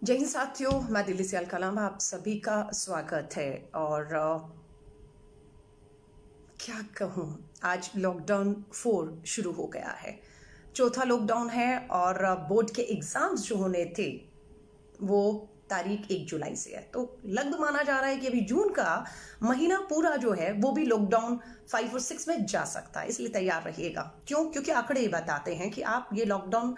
जय हिंद साथियों, मैं दिल्ली से अलकलाम, आप सभी का स्वागत है। और क्या कहूँ, आज लॉकडाउन 4 शुरू हो गया है। चौथा लॉकडाउन है और बोर्ड के एग्जाम्स जो होने थे वो तारीख 1 जुलाई से है। तो लगभग माना जा रहा है कि अभी जून का महीना पूरा जो है वो भी लॉकडाउन 5 और 6 में जा सकता है, इसलिए तैयार रहिएगा। क्यों? क्योंकि आंकड़े ये बताते हैं कि आप ये लॉकडाउन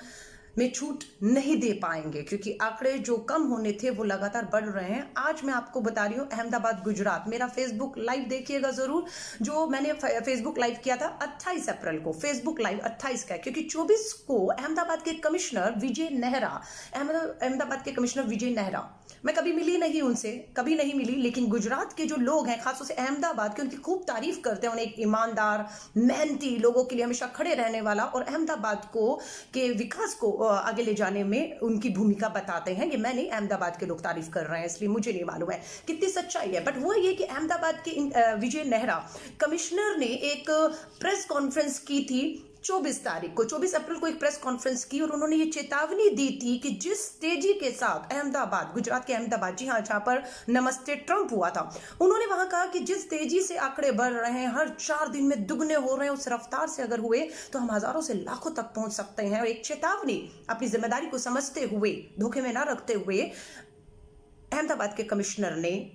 में छूट नहीं दे पाएंगे, क्योंकि आंकड़े जो कम होने थे वो लगातार बढ़ रहे हैं। आज मैं आपको बता रही हूँ अहमदाबाद गुजरात। मेरा फेसबुक लाइव देखिएगा जरूर, जो मैंने फेसबुक लाइव किया था 28 अप्रैल को। फेसबुक लाइव 28 का है, क्योंकि 24 को अहमदाबाद के कमिश्नर विजय नेहरा, अहमदाबाद के कमिश्नर विजय नेहरा, मैं कभी मिली नहीं उनसे, कभी नहीं मिली, लेकिन गुजरात के जो लोग हैं, खासतौर से अहमदाबाद के, उनकी खूब तारीफ करते हैं। उन्हें एक ईमानदार, मेहनती, लोगों के लिए हमेशा खड़े रहने वाला और अहमदाबाद को के विकास को आगे ले जाने में उनकी भूमिका बताते हैं। ये मैं नहीं, अहमदाबाद के लोग तारीफ कर रहे हैं, इसलिए मुझे नहीं मालूम है कितनी सच्चाई है। बट वो ये कि अहमदाबाद के विजय नेहरा कमिश्नर ने एक प्रेस कॉन्फ्रेंस की थी 24 तारीख को, 24 अप्रैल को एक प्रेस कॉन्फ्रेंस की और उन्होंने ये चेतावनी दी थी कि जिस तेजी के साथ अहमदाबाद, गुजरात के अहमदाबाद, जी हाँ, जहां पर नमस्ते ट्रंप हुआ था, उन्होंने वहां कहा कि जिस तेजी से आंकड़े बढ़ रहे हैं, हर 4 दिन में दुगने हो रहे हैं, उस रफ्तार से अगर हुए तो हम हजारों से लाखों तक पहुंच सकते हैं। और एक चेतावनी, अपनी जिम्मेदारी को समझते हुए, धोखे में ना रखते हुए अहमदाबाद के कमिश्नर ने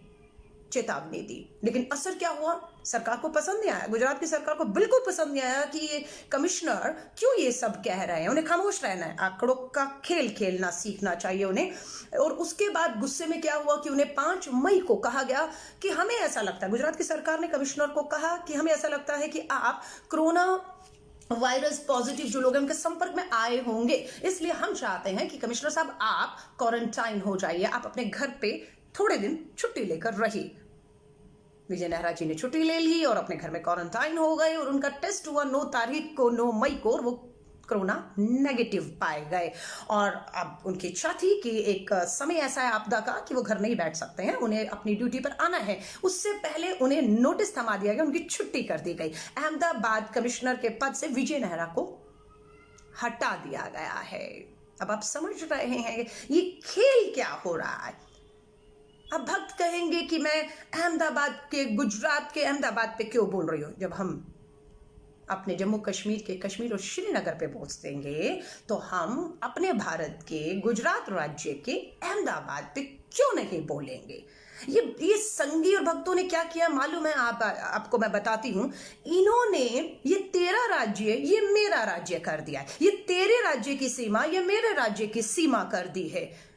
चेतावनी दी। लेकिन असर क्या हुआ? सरकार को पसंद नहीं आया, गुजरात की सरकार को बिल्कुल पसंद नहीं आया कि ये कमिश्नर क्यों ये सब कह रहे हैं। उन्हें खामोश रहना है, आंकड़ों का खेल खेलना सीखना चाहिए उन्हें। और उसके बाद गुस्से में क्या हुआ कि उन्हें 5 मई को कहा गया कि हमें ऐसा लगता है, गुजरात की सरकार ने कमिश्नर को कहा कि हमें ऐसा लगता है कि आप कोरोना वायरस पॉजिटिव जो लोग हैं उनके संपर्क में आए होंगे, इसलिए हम चाहते हैं कि कमिश्नर साहब आप क्वारंटाइन हो जाइए, आप अपने घर पे थोड़े दिन छुट्टी लेकर रहिए। विजय नेहरा जी ने छुट्टी ले ली और अपने घर में क्वारंटाइन हो गए और उनका टेस्ट हुआ 9 तारीख को, 9 मई को, और वो कोरोना नेगेटिव पाए गए। और अब उनकी इच्छा थी कि एक समय ऐसा है आपदा का कि वो घर नहीं बैठ सकते हैं, उन्हें अपनी ड्यूटी पर आना है। उससे पहले उन्हें नोटिस थमा दिया गया, उनकी छुट्टी कर दी गई। अहमदाबाद कमिश्नर के पद से विजय नेहरा को हटा दिया गया है। अब आप समझ रहे हैं ये खेल क्या हो रहा है। अब भक्त कहेंगे कि मैं अहमदाबाद के, गुजरात के अहमदाबाद पे क्यों बोल रही हूं। जब हम अपने जम्मू कश्मीर के कश्मीर और श्रीनगर पे पहुंच देंगे तो हम अपने भारत के गुजरात राज्य के अहमदाबाद पे क्यों नहीं बोलेंगे। ये संघी और भक्तों ने क्या किया मालूम है आपको मैं बताती हूं। इन्होंने ये तेरा राज्य ये मेरा राज्य कर दिया है, ये तेरे राज्य की सीमा ये मेरे राज्य की सीमा कर दी है।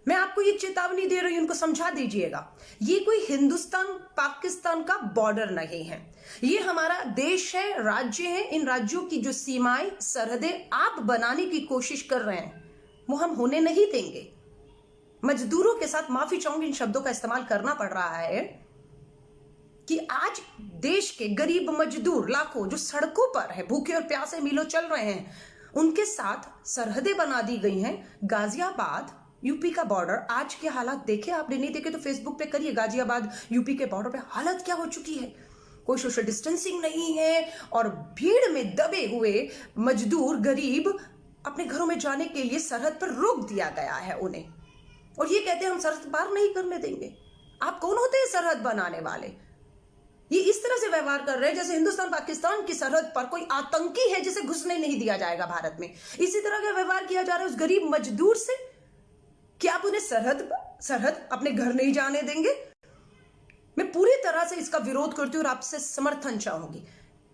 मैं आपको ये चेतावनी दे रही हूं, इनको समझा दीजिएगा। ये कोई हिंदुस्तान पाकिस्तान का बॉर्डर नहीं है, ये हमारा देश है, राज्य है। इन राज्यों की जो सीमाएं, सरहदें आप बनाने की कोशिश कर रहे हैं वो हम होने नहीं देंगे। मजदूरों के साथ, माफी चाहूंगी इन शब्दों का इस्तेमाल करना पड़ रहा है, कि आज देश के गरीब मजदूर लाखों जो सड़कों पर है, भूखे और प्यासे मीलों चल रहे हैं, उनके साथ सरहदें बना दी गई हैं। गाजियाबाद यूपी का बॉर्डर, आज के हालात देखे आपने, नहीं देखे तो फेसबुक पे करिए, गाजियाबाद यूपी के बॉर्डर पे हालत क्या हो चुकी है। कोई सोशल डिस्टेंसिंग नहीं है और भीड़ में दबे हुए मजदूर गरीब अपने घरों में जाने के लिए सरहद पर रोक दिया गया है उन्हें, और ये कहते हैं हम सरहद पार नहीं करने देंगे। आप कौन होते हैं सरहद बनाने वाले? ये इस तरह से व्यवहार कर रहे हैं जैसे हिंदुस्तान पाकिस्तान की सरहद पर कोई आतंकी है जिसे घुसने नहीं दिया जाएगा भारत में। इसी तरह का व्यवहार किया जा रहा है उस गरीब मजदूर से कि आप उन्हें सरहद अपने घर नहीं जाने देंगे। मैं पूरी तरह से इसका विरोध करती हूँ और आपसे समर्थन चाहूंगी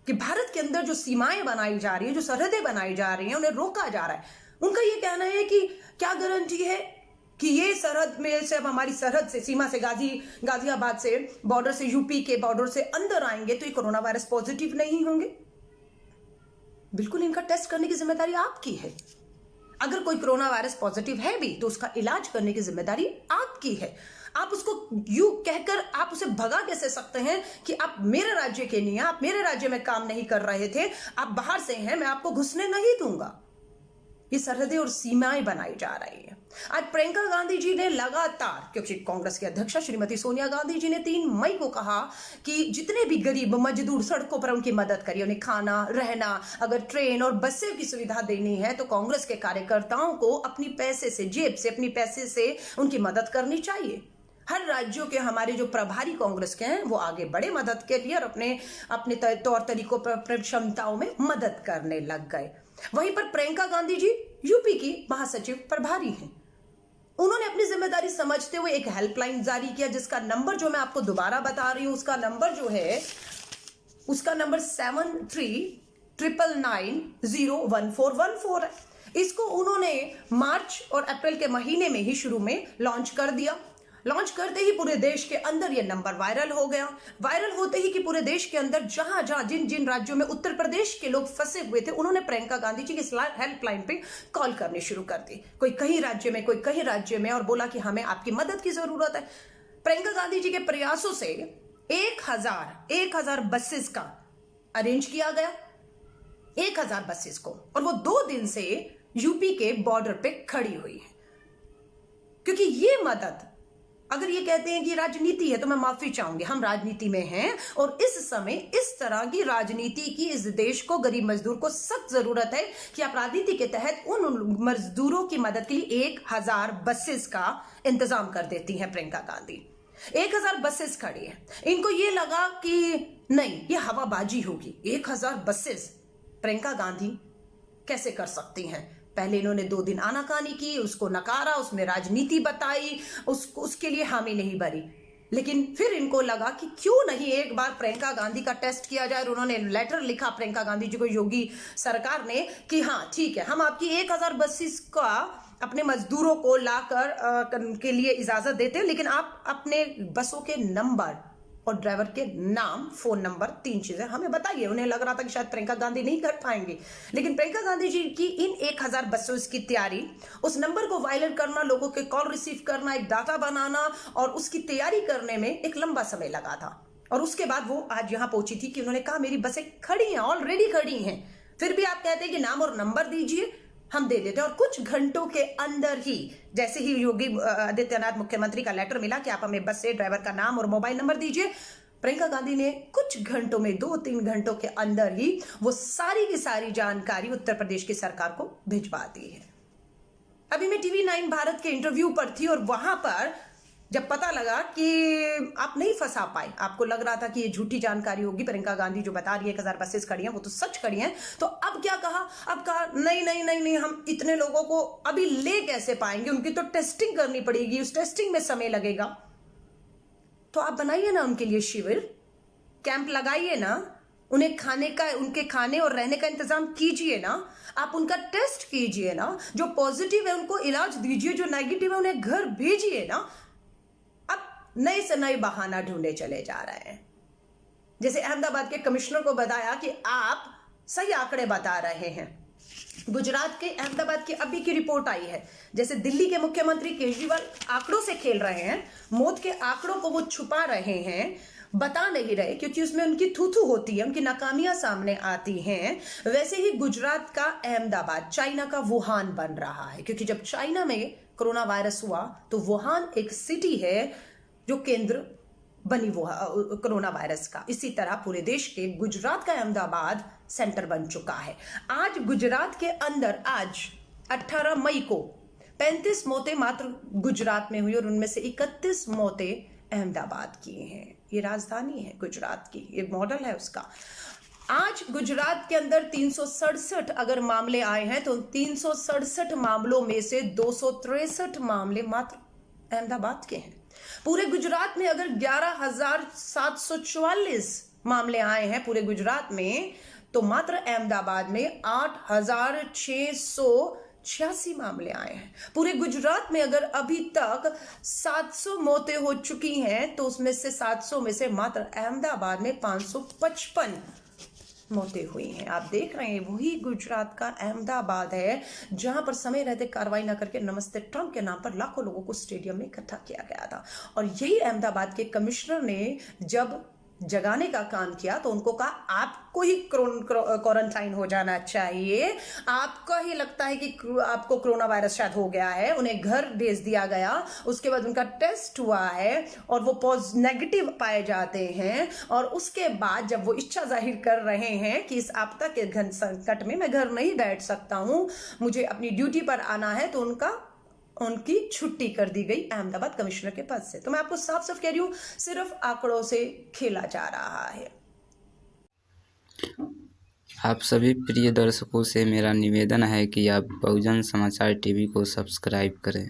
कि भारत के अंदर जो सीमाएं बनाई जा रही है, जो सरहदें बनाई जा रही हैं, उन्हें रोका जा रहा है। उनका ये कहना है कि क्या गारंटी है कि ये सरहद में से, अब हमारी सरहद से, सीमा से, गाजियाबाद से, बॉर्डर से, यूपी के बॉर्डर से अंदर आएंगे तो ये कोरोना वायरस पॉजिटिव नहीं होंगे। बिल्कुल इनका टेस्ट करने की जिम्मेदारी आपकी है। अगर कोई कोरोना वायरस पॉजिटिव है भी तो उसका इलाज करने की जिम्मेदारी आपकी है। आप उसको यू कहकर आप उसे भगा कैसे सकते हैं कि आप मेरे राज्य के नहीं हैं, आप मेरे राज्य में काम नहीं कर रहे थे, आप बाहर से हैं, मैं आपको घुसने नहीं दूंगा। ये सरहदें और सीमाएं बनाई जा रही है। आज प्रियंका गांधी जी ने लगातार, क्योंकि कांग्रेस की अध्यक्षा श्रीमती सोनिया गांधी जी ने 3 मई को कहा कि जितने भी गरीब मजदूर सड़कों पर उनकी मदद करिए, उन्हें खाना, रहना, अगर ट्रेन और बसें की सुविधा देनी है तो कांग्रेस के कार्यकर्ताओं को अपनी पैसे से, जेब से, अपनी पैसे से उनकी मदद करनी चाहिए। हर राज्यों के हमारे जो प्रभारी कांग्रेस के हैं वो आगे बढ़े मदद के लिए और अपने अपने तौर तरीकों पर, क्षमताओं में मदद करने लग गए। वहीं पर प्रियंका गांधी जी यूपी की महासचिव प्रभारी हैं। उन्होंने अपनी जिम्मेदारी समझते हुए एक हेल्पलाइन जारी किया, जिसका नंबर जो मैं आपको दोबारा बता रही हूं, उसका नंबर जो है, उसका नंबर 7399901414 है। इसको उन्होंने मार्च और अप्रैल के महीने में ही शुरू में लॉन्च कर दिया। लॉन्च करते ही पूरे देश के अंदर यह नंबर वायरल हो गया। वायरल होते ही कि पूरे देश के अंदर जहां जहां जिन जिन राज्यों में उत्तर प्रदेश के लोग फंसे हुए थे, उन्होंने प्रियंका गांधी जी की हेल्पलाइन पे कॉल करनी शुरू कर दी। कोई कहीं राज्य में, कोई कहीं राज्य में, और बोला कि हमें आपकी मदद की जरूरत है। प्रियंका गांधी जी के प्रयासों से 1000 बसेस का अरेंज किया गया, 1000 बसेस को, और वो 2 दिन से यूपी के बॉर्डर पे खड़ी हुई है। क्योंकि ये मदद, अगर ये कहते हैं कि राजनीति है तो मैं माफी चाहूंगी, हम राजनीति में हैं और इस समय इस तरह की राजनीति की इस देश को, गरीब मजदूर को सख्त जरूरत है कि आप राजनीति के तहत उन मजदूरों की मदद के लिए 1000 बसेस का इंतजाम कर देती हैं प्रियंका गांधी। 1000 बसेस खड़ी है। इनको ये लगा कि नहीं, ये हवाबाजी होगी, 1000 बसेस प्रियंका गांधी कैसे कर सकती हैं। पहले इन्होंने 2 दिन आनाकानी की, उसको नकारा, उसमें राजनीति बताई, उसके लिए हामी नहीं भरी। लेकिन फिर इनको लगा कि क्यों नहीं एक बार प्रियंका गांधी का टेस्ट किया जाए, और उन्होंने लेटर लिखा प्रियंका गांधी जी को, योगी सरकार ने, कि हाँ ठीक है, हम आपकी 1000 बसेस का अपने मजदूरों को लाकर के लिए इजाजत देते हैं, लेकिन आप अपने बसों के नंबर और ड्राइवर के नाम, फोन नंबर, 3 चीजें हमें बताइए। उन्हें लग रहा था कि शायद प्रियंका गांधी नहीं कर पाएंगे, लेकिन प्रियंका गांधी जी की इन 1000 बसों की तैयारी, उस नंबर को वायरल करना, लोगों के कॉल रिसीव करना, एक डाटा बनाना और उसकी तैयारी करने में एक लंबा समय लगा था। और उसके बाद वो आज यहां पहुंची थी कि उन्होंने कहा मेरी बसें खड़ी हैं, ऑलरेडी खड़ी हैं, फिर भी आप कहते हैं कि नाम और नंबर दीजिए, हम दे देते हैं। और कुछ घंटों के अंदर ही, जैसे ही योगी आदित्यनाथ मुख्यमंत्री का लेटर मिला कि आप हमें बस से ड्राइवर का नाम और मोबाइल नंबर दीजिए, प्रियंका गांधी ने कुछ घंटों में, 2-3 घंटों के अंदर ही वो सारी की सारी जानकारी उत्तर प्रदेश की सरकार को भिजवा दी है। अभी मैं टीवी 9 भारत के इंटरव्यू पर थी और वहां पर जब पता लगा कि आप नहीं फंसा पाए, आपको लग रहा था कि ये झूठी जानकारी होगी, प्रियंका गांधी जो बता रही है 1000 बसेस खड़ी हैं वो तो सच खड़ी हैं, तो अब क्या कहा, अब कहा नहीं नहीं नहीं नहीं, हम इतने लोगों को अभी ले कैसे पाएंगे, उनकी तो टेस्टिंग करनी पड़ेगी, उस टेस्टिंग में समय लगेगा। तो आप बनाइए ना उनके लिए शिविर, कैंप लगाइए ना, उन्हें खाने का, उनके खाने और रहने का इंतजाम कीजिए ना, आप उनका टेस्ट कीजिए ना, जो पॉजिटिव है उनको इलाज दीजिए, जो नेगेटिव है उन्हें घर भेजिए ना। नए से नए बहाना ढूंढे चले जा रहे हैं। जैसे अहमदाबाद के कमिश्नर को बताया कि आप सही आंकड़े बता रहे हैं। गुजरात के अहमदाबाद की अभी की रिपोर्ट आई है, जैसे दिल्ली के मुख्यमंत्री केजरीवाल आंकड़ों से खेल रहे हैं, मौत के आंकड़ों को वो छुपा रहे हैं, बता नहीं रहे, क्योंकि उसमें उनकी थू-थू होती है, उनकी नाकामियां सामने आती हैं। वैसे ही गुजरात का अहमदाबाद चाइना का वुहान बन रहा है, क्योंकि जब चाइना में कोरोना वायरस हुआ तो वुहान एक सिटी है जो केंद्र बनी वो कोरोना वायरस का। इसी तरह पूरे देश के गुजरात का अहमदाबाद सेंटर बन चुका है। आज गुजरात के अंदर, आज 18 मई को 35 मौतें मात्र गुजरात में हुई और उनमें से 31 मौतें अहमदाबाद की हैं। ये राजधानी है गुजरात की, ये मॉडल है उसका। आज गुजरात के अंदर 367 अगर मामले आए हैं तो 367 मामलों में से 263 मामले मात्र अहमदाबाद के हैं। पूरे गुजरात में अगर 11,744 मामले आए हैं पूरे गुजरात में, तो मात्र अहमदाबाद में 8,686 मामले आए हैं। पूरे गुजरात में अगर अभी तक 700 मौतें हो चुकी हैं तो उसमें से 700 में से मात्र अहमदाबाद में 555 मौतें हुई हैं। आप देख रहे हैं वही गुजरात का अहमदाबाद है जहां पर समय रहते कार्रवाई न करके नमस्ते ट्रंप के नाम पर लाखों लोगों को स्टेडियम में इकट्ठा किया गया था। और यही अहमदाबाद के कमिश्नर ने जब जगाने का काम किया तो उनको कहा आपको ही क्वारंटाइन हो जाना चाहिए, आपको ही लगता है कि आपको कोरोना वायरस शायद हो गया है। उन्हें घर भेज दिया गया, उसके बाद उनका टेस्ट हुआ है और वो नेगेटिव पाए जाते हैं, और उसके बाद जब वो इच्छा जाहिर कर रहे हैं कि इस आपदा के घन संकट में मैं घर नहीं बैठ सकता हूं, मुझे अपनी ड्यूटी पर आना है, तो उनकी छुट्टी कर दी गई अहमदाबाद कमिश्नर के पद से। तो मैं आपको साफ साफ कह रही हूं, सिर्फ आंकड़ों से खेला जा रहा है। आप सभी प्रिय दर्शकों से मेरा निवेदन है कि आप बहुजन समाचार टीवी को सब्सक्राइब करें।